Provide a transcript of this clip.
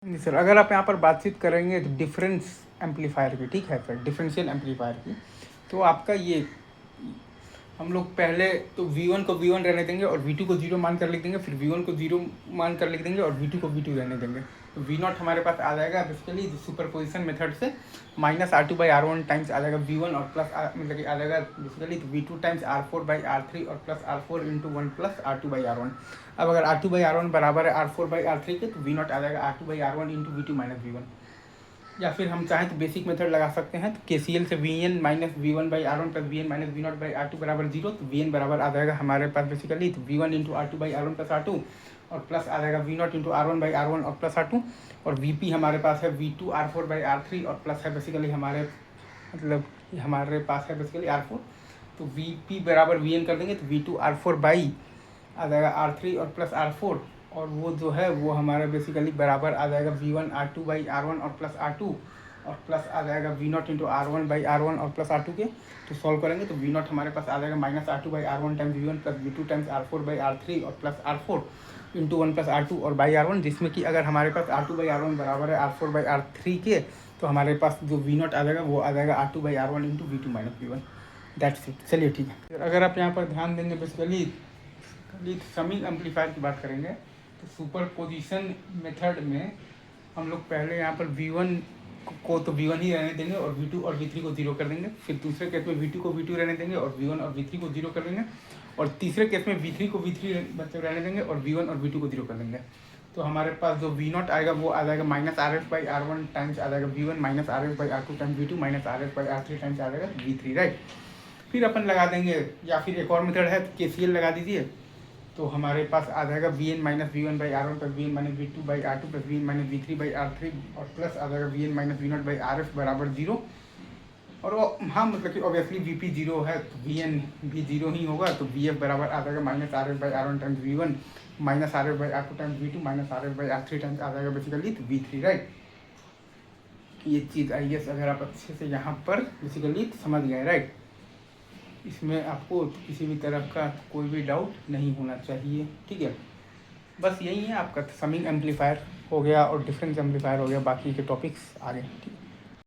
जी sir, अगर आप यहाँ पर बातचीत करेंगे तो डिफरेंस एम्पलीफायर की, ठीक है सर, डिफरेंशियल एम्पलीफायर की, तो आपका ये हम लोग पहले तो V1 को V1 रहने देंगे और V2 को 0 मान कर लिख देंगे, फिर V1 को 0 मान कर लिख देंगे और V2 को V2 रहने देंगे। तो V0 हमारे पास आ जाएगा बेसिकली सुपरपोजिशन मेथड से -R2/R1 टाइम्स आ जाएगा V1 और प्लस मतलब कि आ जाएगा बेसिकली V2 टाइम्स R4/R3 और plus R4 into 1 plus R2/R1। अब अगर R2/R1 बराबर है R4/R3 के, तो V0 आ जाएगा R2/R1 into V2 minus V1। या फिर हम चाहें तो बेसिक मेथड लगा सकते हैं, तो KCL से Vn minus V1/R1 plus Vn minus V0/R2 बराबर 0, तो Vn बराबर आ जाएगा हमारे पास बेसिकली तो V1 into R2/R1 plus R2 और प्लस आ जाएगा V0 इंटू R1/R1 और प्लस R2, और Vp हमारे पास है V2 R4/R3 और प्लस है बेसिकली हमारे पास है बेसिकली R4। तो Vp बराबर Vn कर देंगे तो V2 R4 बाई आ जाएगा R3 और प्लस R4, और वो जो है वो हमारा बेसिकली बराबर आ जाएगा V1 R2/R1 और प्लस R2 और प्लस आ जाएगा V0 इंटू R1/R1 और प्लस R2 के। तो सॉल्व करेंगे तो V0 हमारे पास आ जाएगा -R2/R1 times V1 plus V2 times R4/R3 और plus R4 into 1 plus R2 और बाई R1, जिसमें कि अगर हमारे पास R2/R1 बराबर है R4/R3 के, तो हमारे पास जो V0 आ जाएगा वो आ जाएगा R2/R1 into V2 minus V1। That's it. चलिए ठीक है, अगर आप यहाँ पर ध्यान देंगे बेसिकली समिंग एम्पलीफायर की बात करेंगे, तो सुपरपोजिशन मेथड में हम लोग पहले यहाँ पर V1 को तो V1 ही रहने देंगे और V2 और V3 को 0 कर देंगे, फिर दूसरे केस में V2 को V2 रहने देंगे और V1 और V3 को 0 कर देंगे, और तीसरे केस में V3 को V3 रहने देंगे और V1 और V2 को 0 कर देंगे। तो हमारे पास जो V0 आएगा वो आ जाएगा -RS/R1 टाइम्स आ जाएगा V1 -RS/R2 times V2 -RS/R3 times आ जाएगा V3, राइट। फिर अपन लगा देंगे, या फिर एक और मेथड है तो KCL लगा दीजिए, तो हमारे पास आ जाएगा Vn minus V1/R1 plus Vn minus V2/R2 plus Vn minus V3/R3 और प्लस आ जाएगा Vn माइनस V0/RS बराबर 0। और वो हाँ मतलब कि ऑब्वियसली Vp 0 है तो Vn भी 0 ही होगा, तो Vf बराबर आ जाएगा -RS/R1 times V1 minus RS/R2 times V2 minus RS/R3 times आ जाएगा बेसिकली तो V3, राइट। ये चीज़ आई गेस अगर आप अच्छे से यहाँ पर बेसिकली समझ गए, राइट। इसमें आपको किसी भी तरह का कोई भी डाउट नहीं होना चाहिए, ठीक है। बस यही है आपका समिंग एम्पलीफायर हो गया और डिफरेंस एम्पलीफायर हो गया, बाकी के टॉपिक्स आ गए, ठीक है।